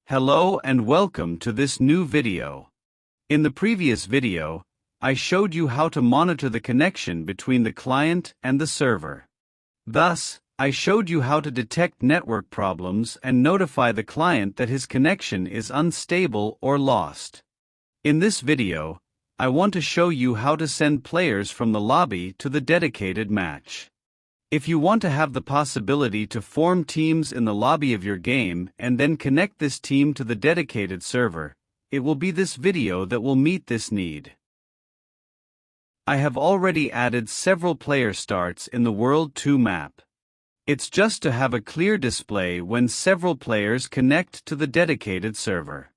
Hello and welcome to this new video. In the previous video, I showed you how to monitor the connection between the client and the server. Thus, I showed you how to detect network problems and notify the client that his connection is unstable or lost. In this video, I want to show you how to send players from the lobby to the dedicated match. If you want to have the possibility to form teams in the lobby of your game and then connect this team to the dedicated server, it will be this video that will meet this need. I have already added several player starts in the World 2 map. It's just to have a clear display when several players connect to the dedicated server.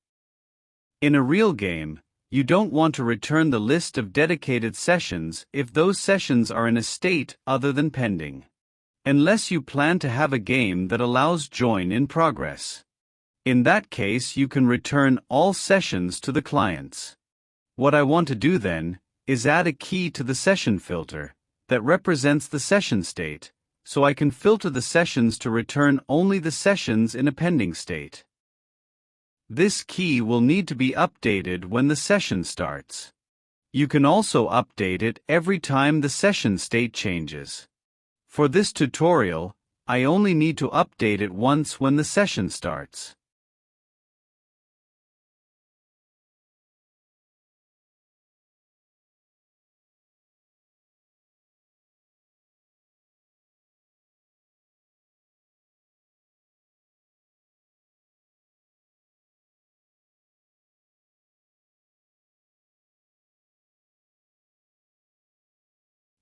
In a real game, you don't want to return the list of dedicated sessions if those sessions are in a state other than pending. Unless you plan to have a game that allows join in progress. In that case, you can return all sessions to the clients. What I want to do then is add a key to the session filter that represents the session state, so I can filter the sessions to return only the sessions in a pending state. This key will need to be updated when the session starts. You can also update it every time the session state changes. For this tutorial, I only need to update it once when the session starts.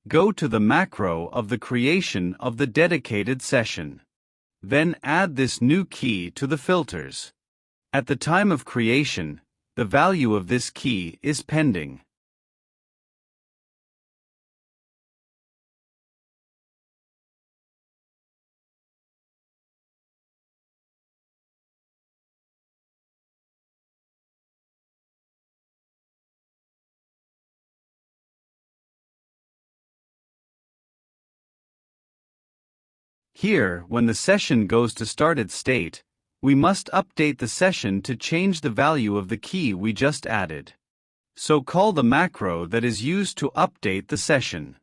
Go to the macro of the creation of the dedicated session. Then add this new key to the filters. At the time of creation, the value of this key is pending. Here, when the session goes to started state, we must update the session to change the value of the key we just added. So call the macro that is used to update the session.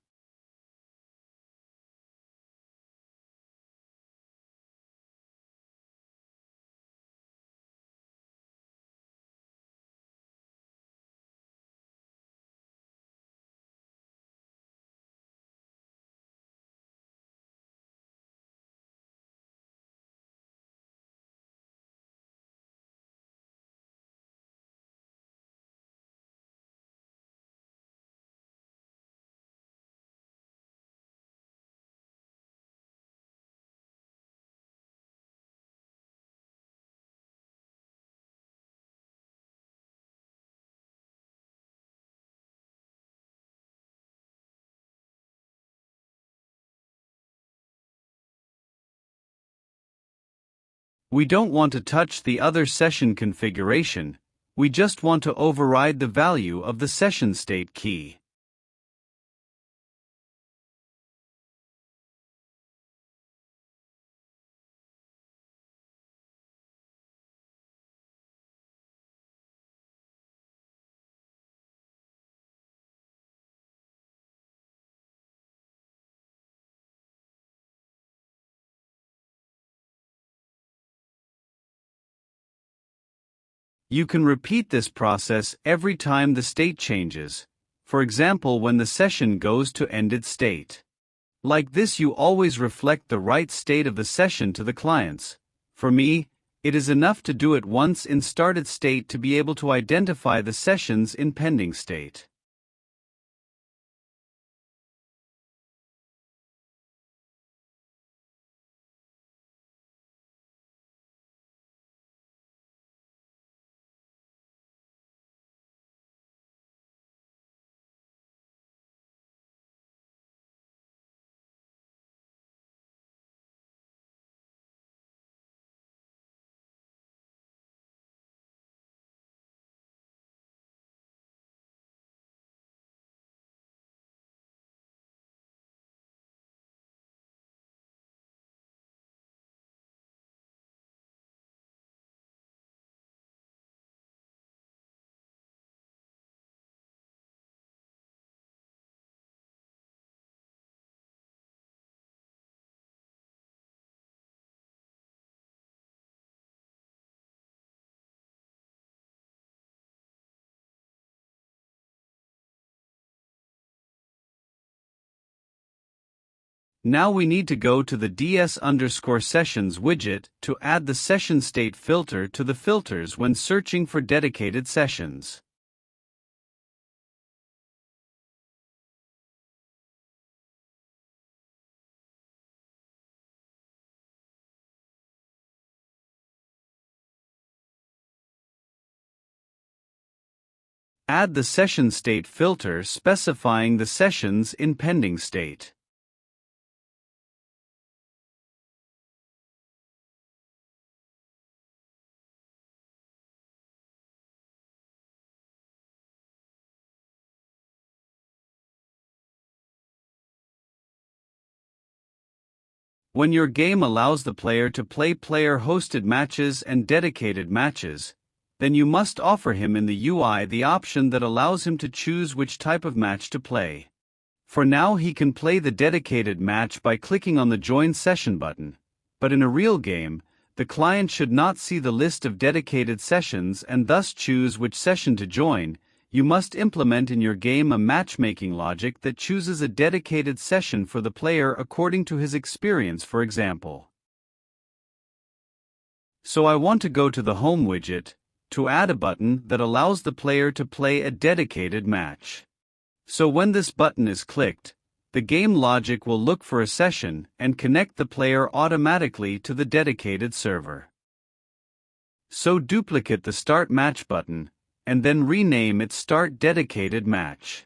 We don't want to touch the other session configuration, we just want to override the value of the session state key. You can repeat this process every time the state changes, for example when the session goes to ended state. Like this you always reflect the right state of the session to the clients. For me, it is enough to do it once in started state to be able to identify the sessions in pending state. Now we need to go to the ds_sessions widget to add the session state filter to the filters when searching for dedicated sessions. Add the session state filter specifying the sessions in pending state. When your game allows the player to play player-hosted matches and dedicated matches, then you must offer him in the UI the option that allows him to choose which type of match to play. For now he can play the dedicated match by clicking on the Join Session button, but in a real game, the client should not see the list of dedicated sessions and thus choose which session to join. You must implement in your game a matchmaking logic that chooses a dedicated session for the player according to his experience, for example. So I want to go to the Home widget to add a button that allows the player to play a dedicated match. So when this button is clicked, the game logic will look for a session and connect the player automatically to the dedicated server. So duplicate the Start Match button, and then rename it Start Dedicated Match.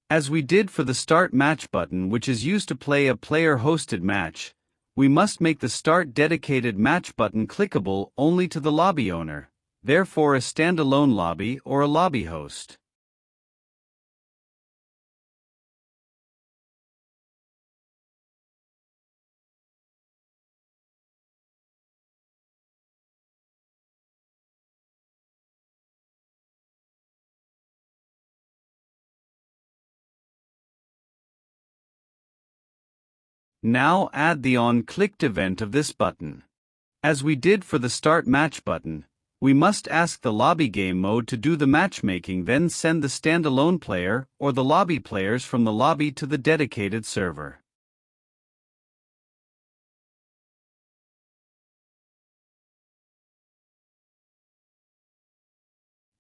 As we did for the Start Match button, which is used to play a player-hosted match, we must make the Start Dedicated Match button clickable only to the lobby owner, therefore a standalone lobby or a lobby host. Now add the on-clicked event of this button. As we did for the Start Match button, we must ask the lobby game mode to do the matchmaking, then send the standalone player or the lobby players from the lobby to the dedicated server.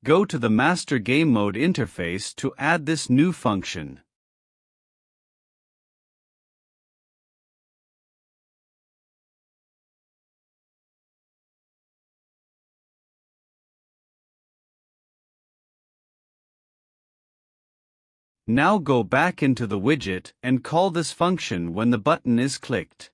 Go to the Master Game Mode interface to add this new function. Now go back into the widget and call this function when the button is clicked.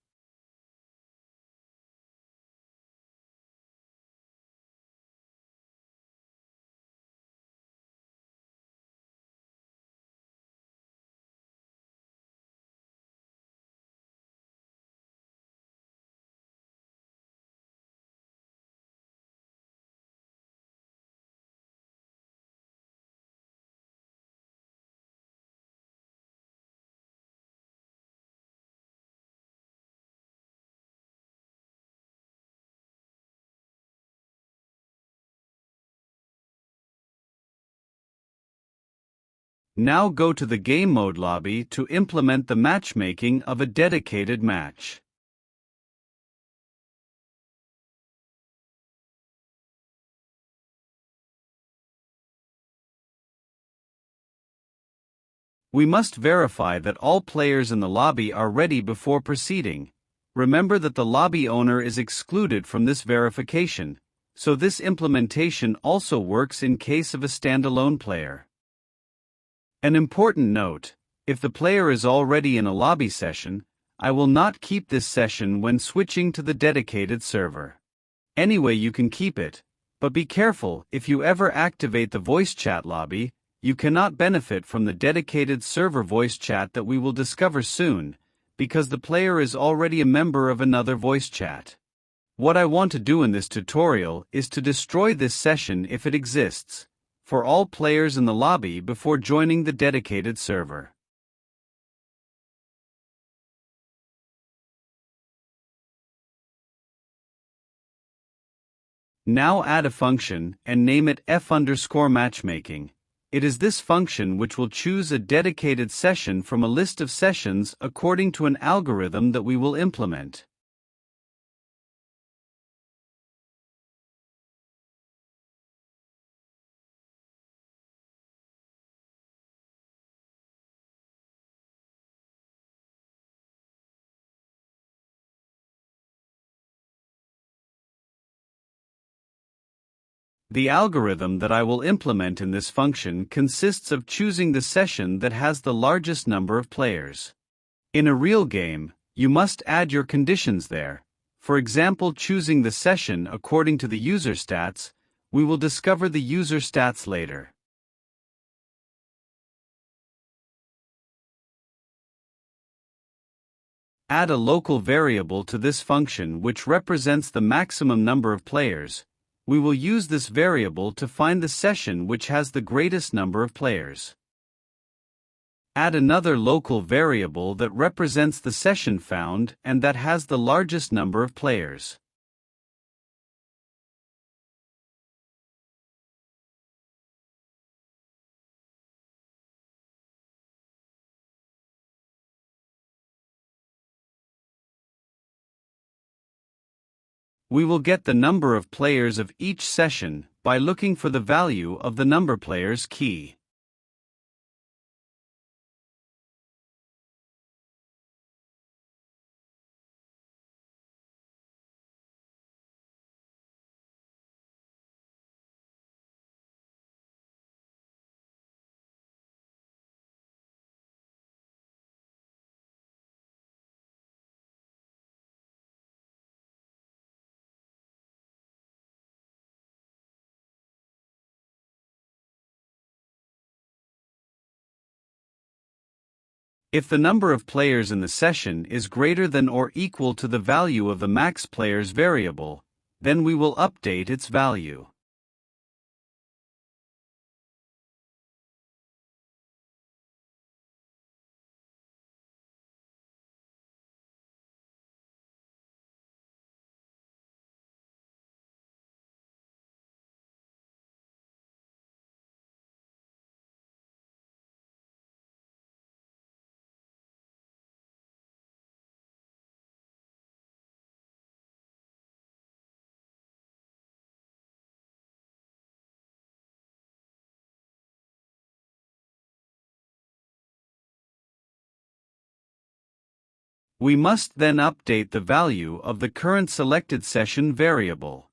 Now go to the Game Mode lobby to implement the matchmaking of a dedicated match. We must verify that all players in the lobby are ready before proceeding. Remember that the lobby owner is excluded from this verification, so this implementation also works in case of a standalone player. An important note: if the player is already in a lobby session, I will not keep this session when switching to the dedicated server. Anyway, you can keep it, but be careful, if you ever activate the voice chat lobby, you cannot benefit from the dedicated server voice chat that we will discover soon, because the player is already a member of another voice chat. What I want to do in this tutorial is to destroy this session if it exists, for all players in the lobby before joining the dedicated server. Now add a function and name it f_matchmaking. It is this function which will choose a dedicated session from a list of sessions according to an algorithm that we will implement. The algorithm that I will implement in this function consists of choosing the session that has the largest number of players. In a real game, you must add your conditions there. For example, choosing the session according to the user stats. We will discover the user stats later. Add a local variable to this function which represents the maximum number of players. We will use this variable to find the session which has the greatest number of players. Add another local variable that represents the session found and that has the largest number of players. We will get the number of players of each session by looking for the value of the number players key. If the number of players in the session is greater than or equal to the value of the max players variable, then we will update its value. We must then update the value of the current selected session variable.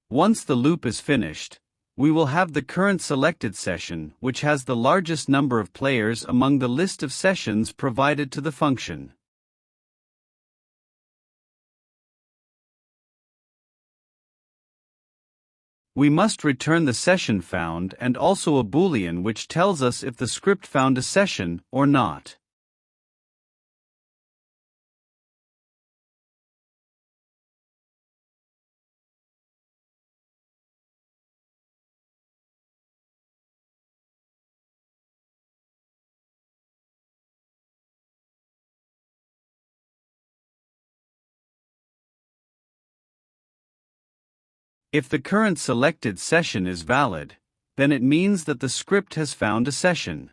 Once the loop is finished, we will have the current selected session which has the largest number of players among the list of sessions provided to the function. We must return the session found and also a boolean which tells us if the script found a session or not. If the current selected session is valid, then it means that the script has found a session.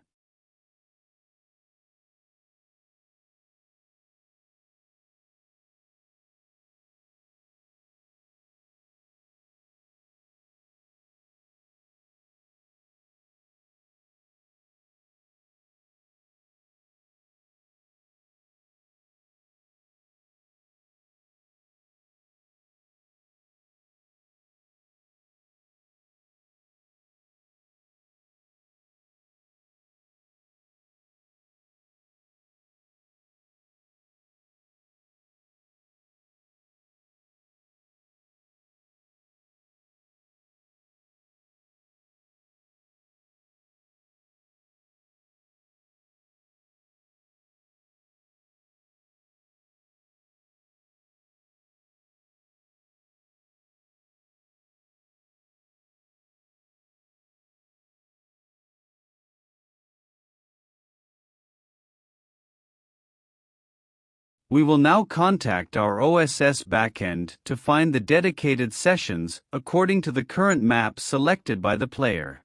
We will now contact our OSS backend to find the dedicated sessions according to the current map selected by the player.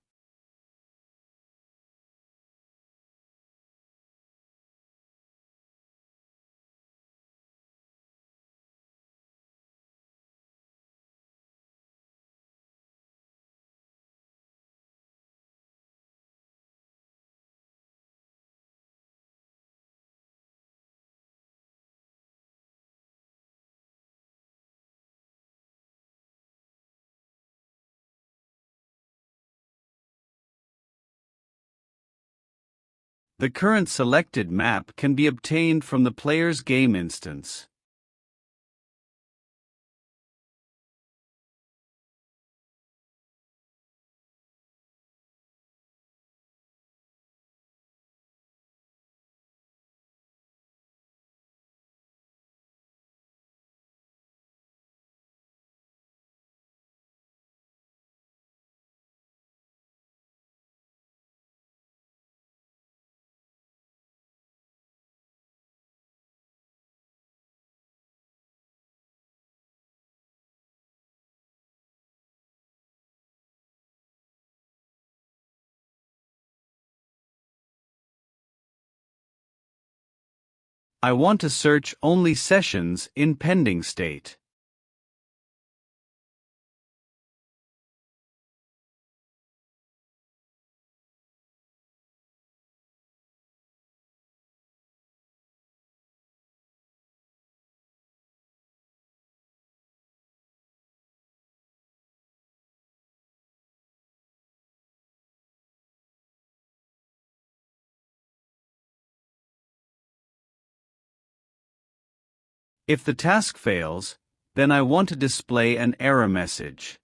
The current selected map can be obtained from the player's game instance. I want to search only sessions in pending state. If the task fails, then I want to display an error message.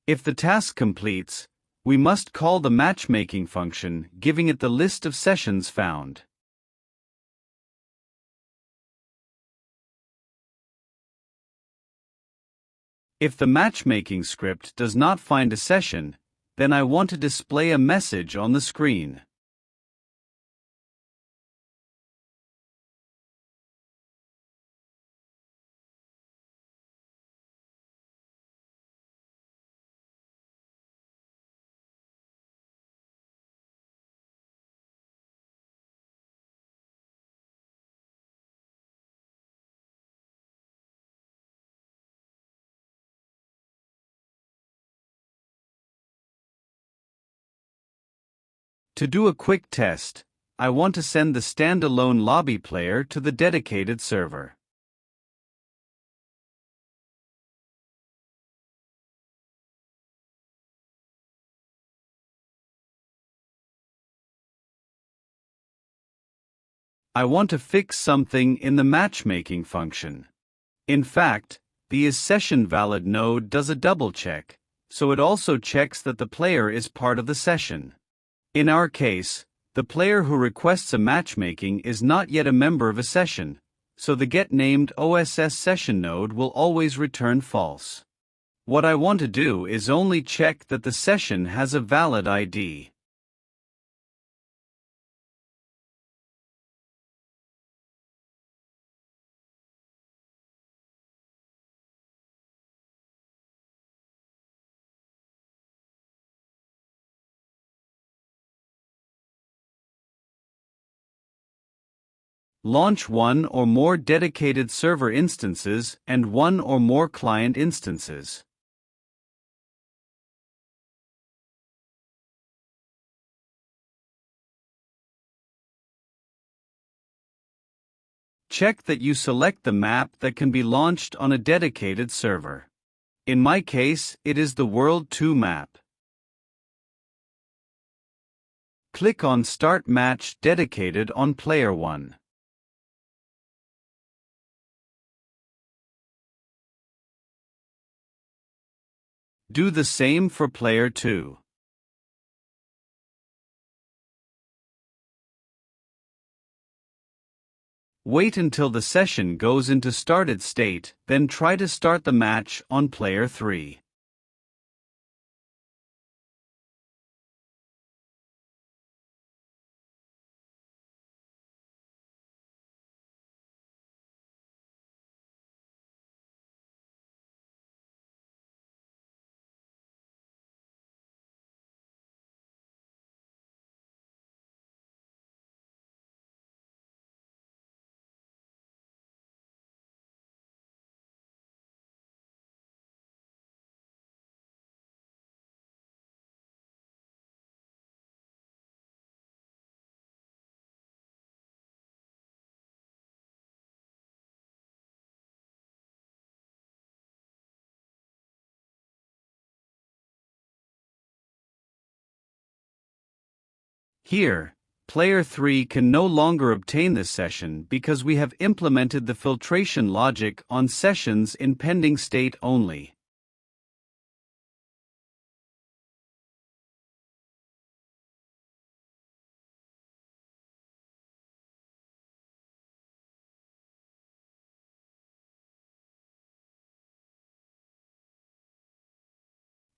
If the task completes, we must call the matchmaking function, giving it the list of sessions found. If the matchmaking script does not find a session, then I want to display a message on the screen. To do a quick test, I want to send the standalone lobby player to the dedicated server. I want to fix something in the matchmaking function. In fact, the isSessionValid node does a double check, so it also checks that the player is part of the session. In our case, the player who requests a matchmaking is not yet a member of a session, so the getNamed OSS session node will always return false. What I want to do is only check that the session has a valid ID. Launch one or more dedicated server instances and one or more client instances. Check that you select the map that can be launched on a dedicated server. In my case, it is the World 2 map. Click on Start Match Dedicated on Player 1. Do the same for Player 2. Wait until the session goes into started state, then try to start the match on player 3. Here, player 3 can no longer obtain this session because we have implemented the filtration logic on sessions in pending state only.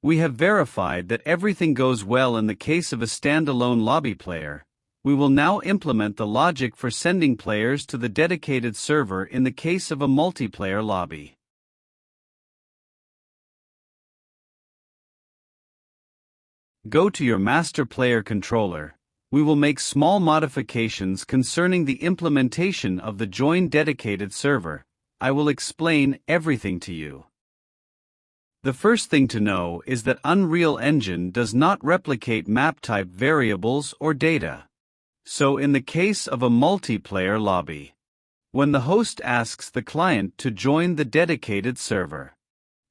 We have verified that everything goes well in the case of a standalone lobby player. We will now implement the logic for sending players to the dedicated server in the case of a multiplayer lobby. Go to your master player controller. We will make small modifications concerning the implementation of the join dedicated server. I will explain everything to you. The first thing to know is that Unreal Engine does not replicate map type variables or data. So in the case of a multiplayer lobby, when the host asks the client to join the dedicated server,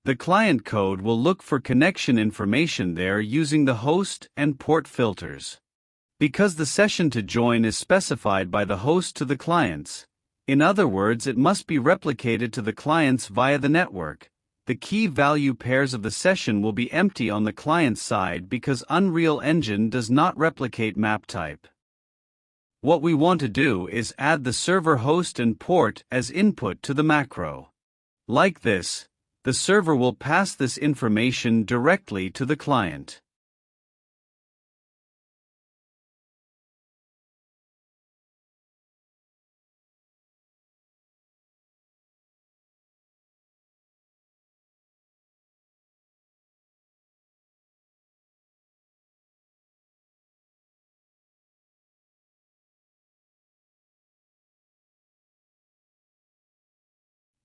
the client code will look for connection information there using the host and port filters. Because the session to join is specified by the host to the clients, in other words, it must be replicated to the clients via the network. The key value pairs of the session will be empty on the client side because Unreal Engine does not replicate map type. What we want to do is add the server host and port as input to the macro. Like this, the server will pass this information directly to the client.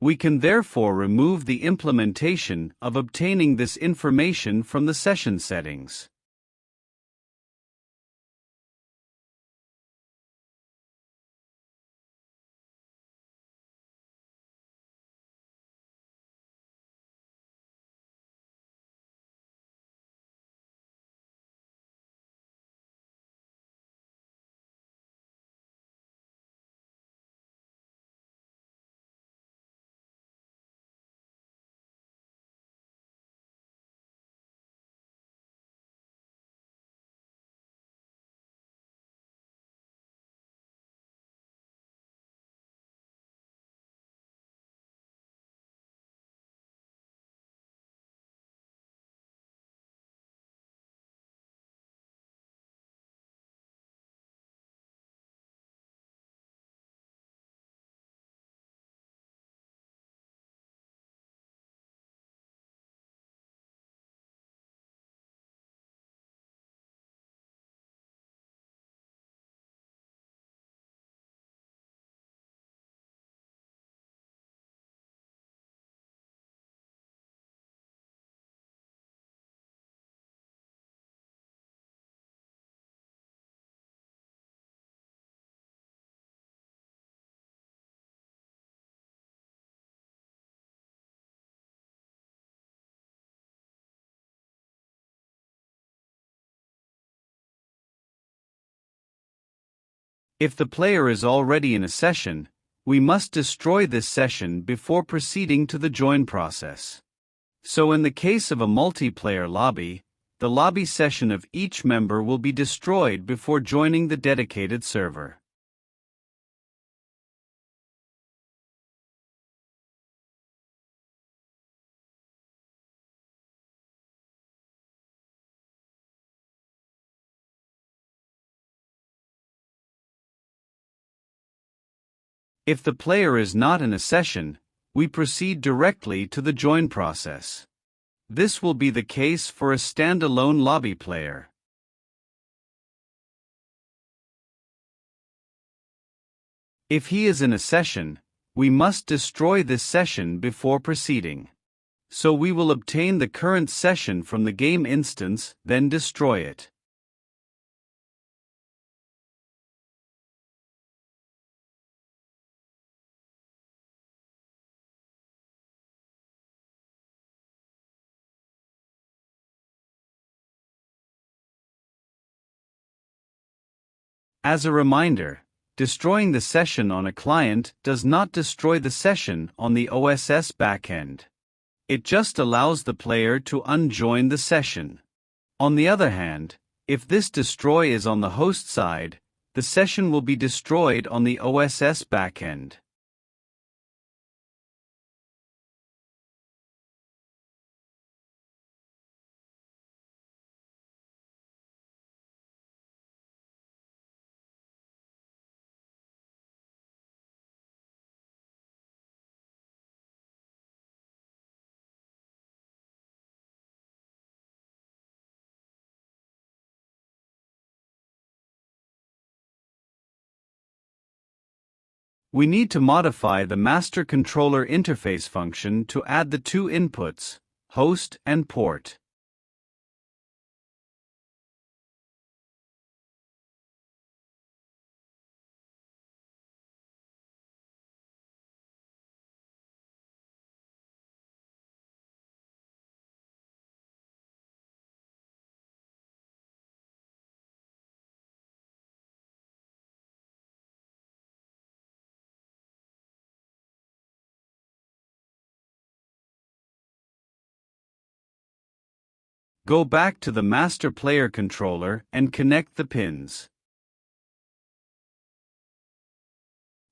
We can therefore remove the implementation of obtaining this information from the session settings. If the player is already in a session, we must destroy this session before proceeding to the join process. So in the case of a multiplayer lobby, the lobby session of each member will be destroyed before joining the dedicated server. If the player is not in a session, we proceed directly to the join process. This will be the case for a standalone lobby player. If he is in a session, we must destroy this session before proceeding. So we will obtain the current session from the game instance, then destroy it. As a reminder, destroying the session on a client does not destroy the session on the OSS backend. It just allows the player to unjoin the session. On the other hand, if this destroy is on the host side, the session will be destroyed on the OSS backend. We need to modify the master controller interface function to add the two inputs, host and port. Go back to the master player controller and connect the pins.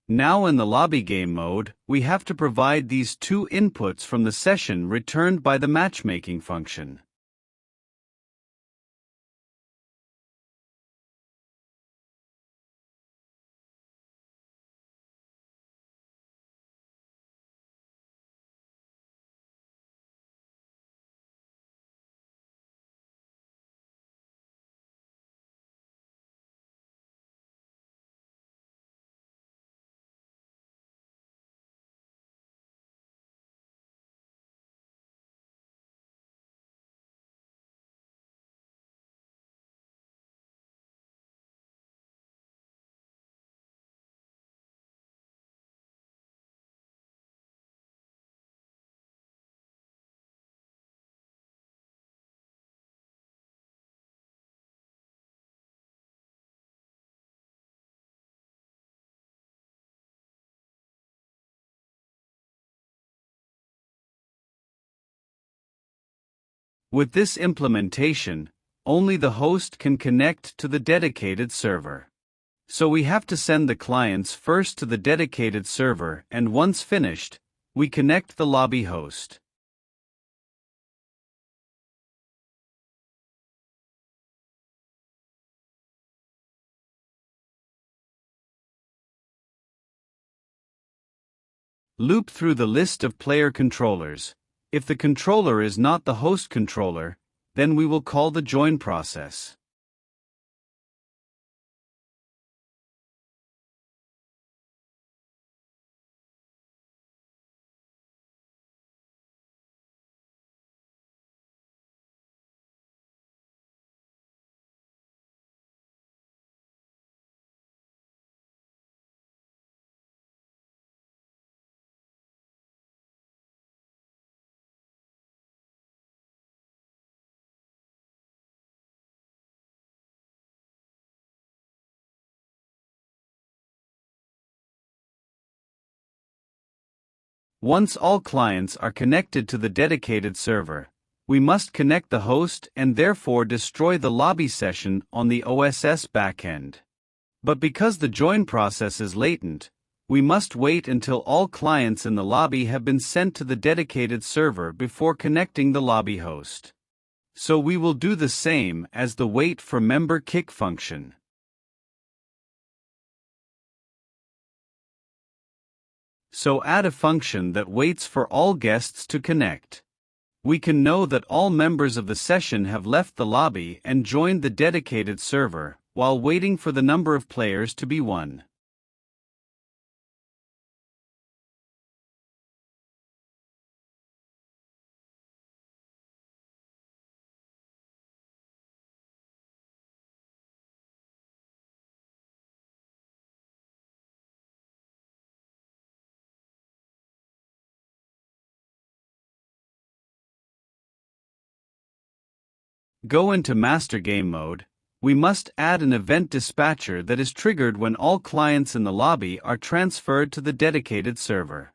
Now in the lobby game mode, we have to provide these two inputs from the session returned by the matchmaking function. With this implementation, only the host can connect to the dedicated server. So we have to send the clients first to the dedicated server, and once finished, we connect the lobby host. Loop through the list of player controllers. If the controller is not the host controller, then we will call the join process. Once all clients are connected to the dedicated server, we must connect the host and therefore destroy the lobby session on the OSS backend. But because the join process is latent, we must wait until all clients in the lobby have been sent to the dedicated server before connecting the lobby host. So we will do the same as the wait for member kick function. so add a function that waits for all guests to connect. We can know that all members of the session have left the lobby and joined the dedicated server, while waiting for the number of players to be 1. Go into Master Game Mode. We must add an event dispatcher that is triggered when all clients in the lobby are transferred to the dedicated server.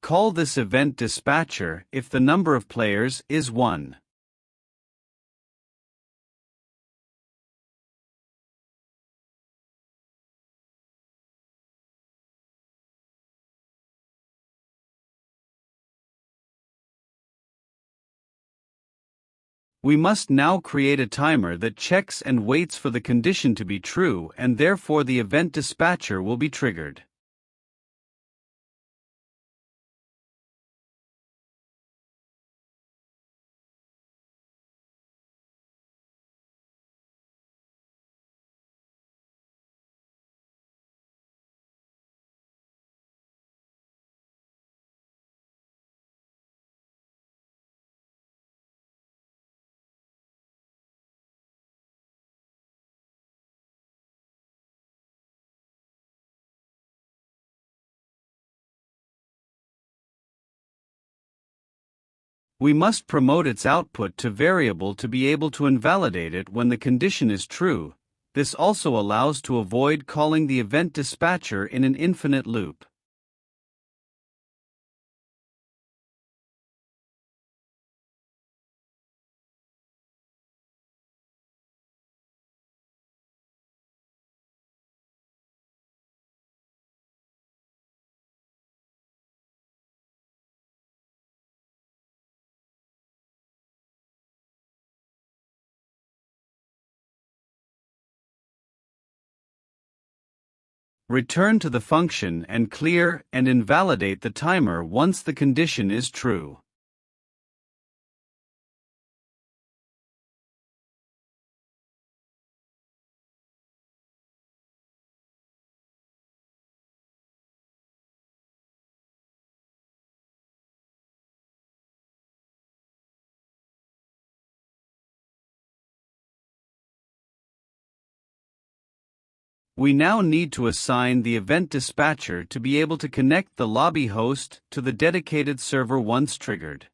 Call this event dispatcher if the number of players is 1. We must now create a timer that checks and waits for the condition to be true, and therefore the event dispatcher will be triggered. We must promote its output to variable to be able to invalidate it when the condition is true. This also allows to avoid calling the event dispatcher in an infinite loop. Return to the function and clear and invalidate the timer once the condition is true. We now need to assign the event dispatcher to be able to connect the lobby host to the dedicated server once triggered.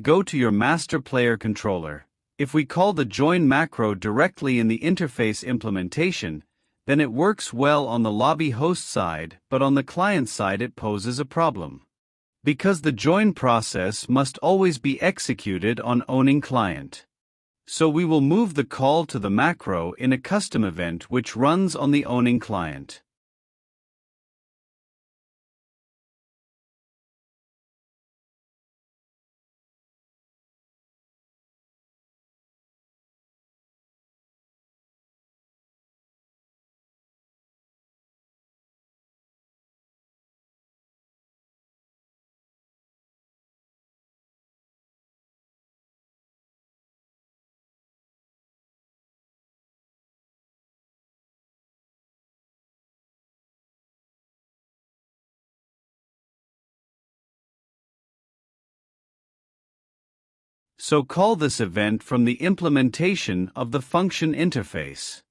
Go to your master player controller. If we call the join macro directly in the interface implementation, then it works well on the lobby host side, but on the client side it poses a problem. Because the join process must always be executed on owning client. So we will move the call to the macro in a custom event which runs on the owning client. So call this event from the implementation of the function interface.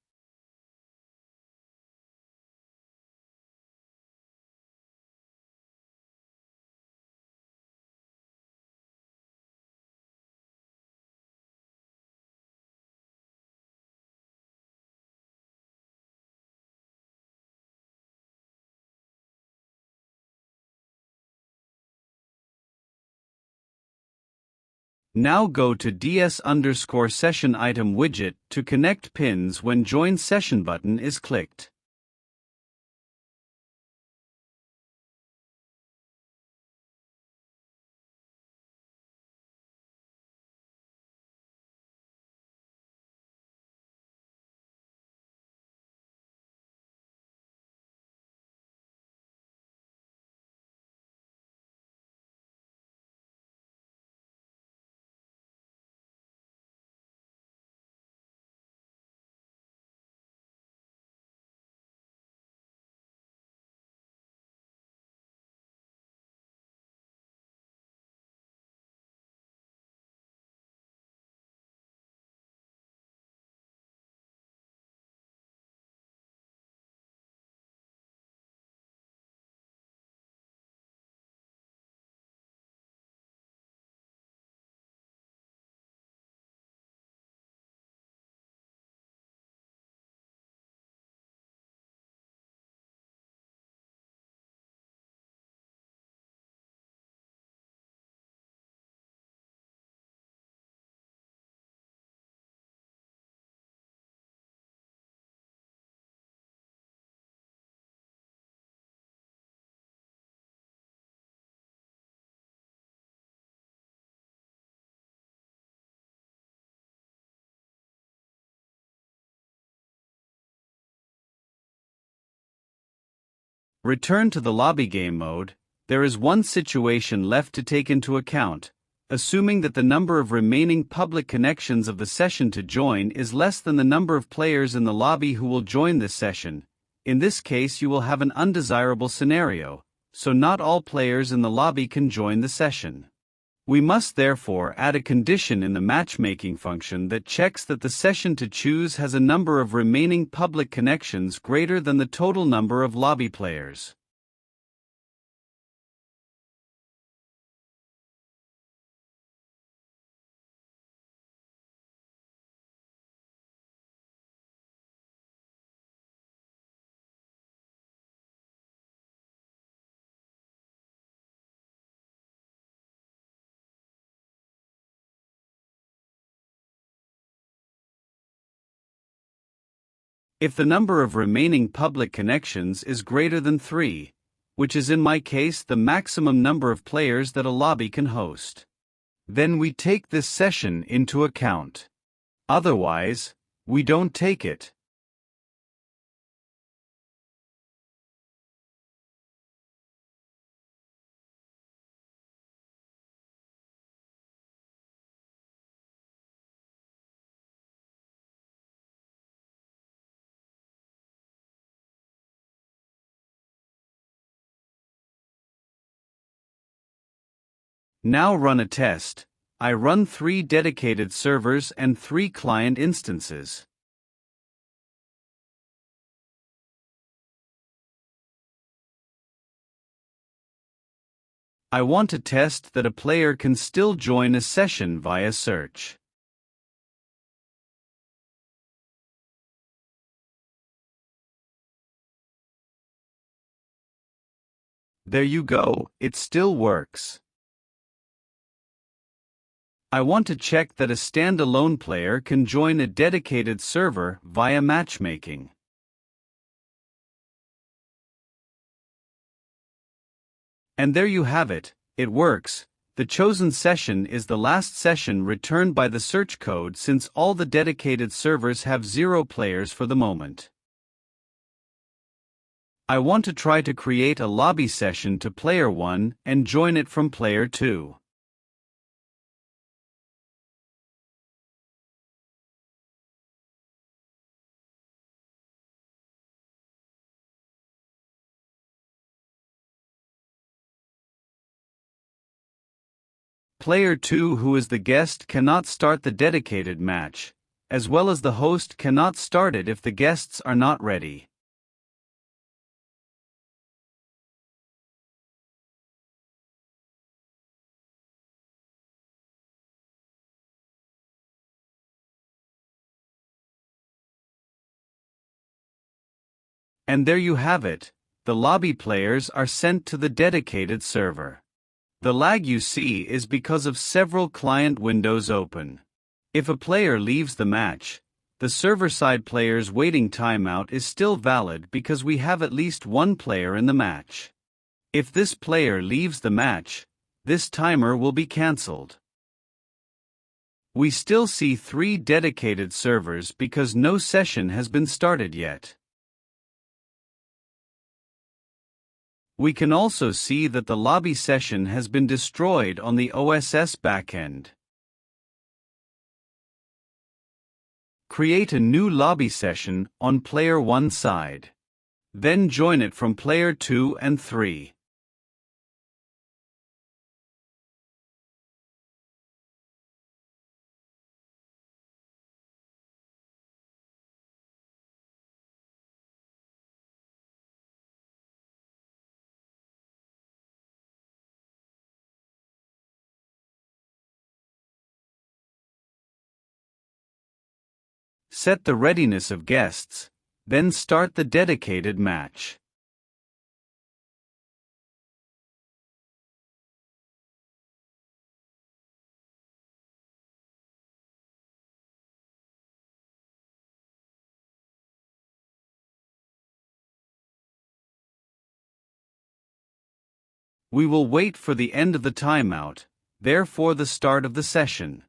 Now go to ds_session item widget to connect pins when join session button is clicked. Return to the lobby game mode. There is one situation left to take into account, assuming that the number of remaining public connections of the session to join is less than the number of players in the lobby who will join this session. In this case you will have an undesirable scenario, so not all players in the lobby can join the session. We must therefore add a condition in the matchmaking function that checks that the session to choose has a number of remaining public connections greater than the total number of lobby players. If the number of remaining public connections is greater than 3, which is in my case the maximum number of players that a lobby can host, then we take this session into account. Otherwise, we don't take it. Now run a test. I run 3 dedicated servers and 3 client instances. I want to test that a player can still join a session via search. There you go, it still works. I want to check that a standalone player can join a dedicated server via matchmaking. And there you have it, it works. The chosen session is the last session returned by the search code since all the dedicated servers have 0 players for the moment. I want to try to create a lobby session to player 1 and join it from player 2. Player 2, who is the guest, cannot start the dedicated match, as well as the host cannot start it if the guests are not ready. And there you have it, the lobby players are sent to the dedicated server. The lag you see is because of several client windows open. If a player leaves the match, the server-side player's waiting timeout is still valid because we have at least one player in the match. If this player leaves the match, this timer will be cancelled. We still see 3 dedicated servers because no session has been started yet. We can also see that the lobby session has been destroyed on the OSS backend. Create a new lobby session on player 1 side. Then join it from player 2 and 3. Set the readiness of guests, then start the dedicated match. We will wait for the end of the timeout, therefore the start of the session.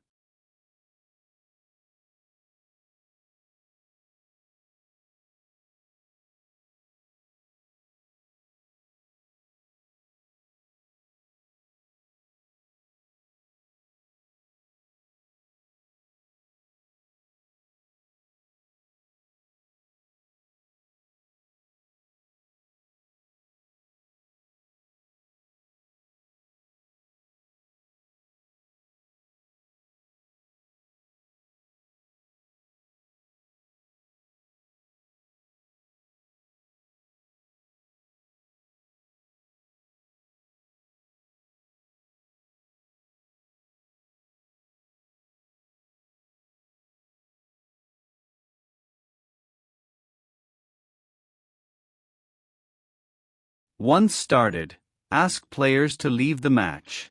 Once started, ask players to leave the match.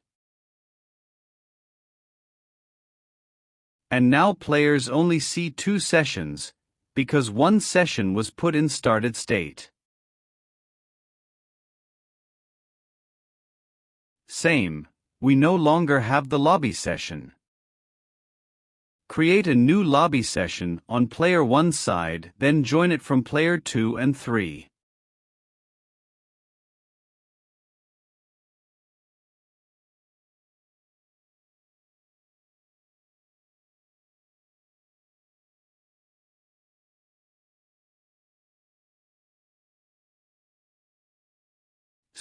And now players only see 2 sessions, because 1 session was put in started state. Same, we no longer have the lobby session. Create a new lobby session on player 1 side, then join it from player 2 and 3.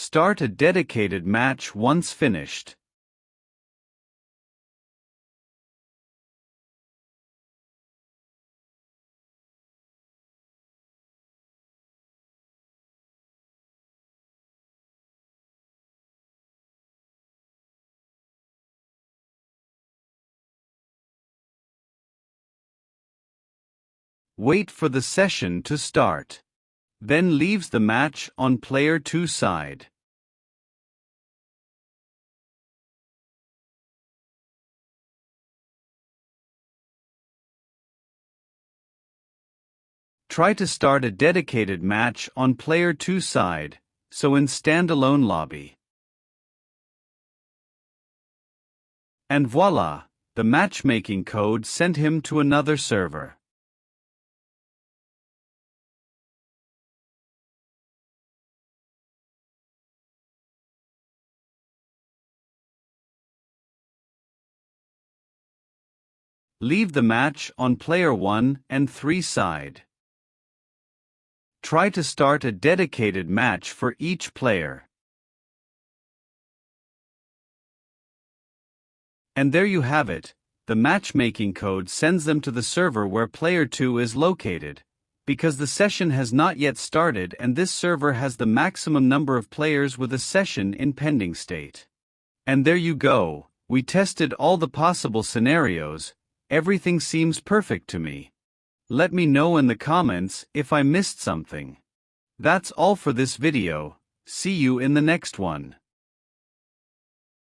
Start a dedicated match once finished. Wait for the session to start. Then leaves the match on player 2 side. Try to start a dedicated match on player 2 side, so in standalone lobby. And voila, the matchmaking code sent him to another server. Leave the match on player 1 and 3 side. Try to start a dedicated match for each player. And there you have it, the matchmaking code sends them to the server where player 2 is located, because the session has not yet started and this server has the maximum number of players with a session in pending state. And there you go, we tested all the possible scenarios, everything seems perfect to me. Let me know in the comments if I missed something. That's all for this video, see you in the next one.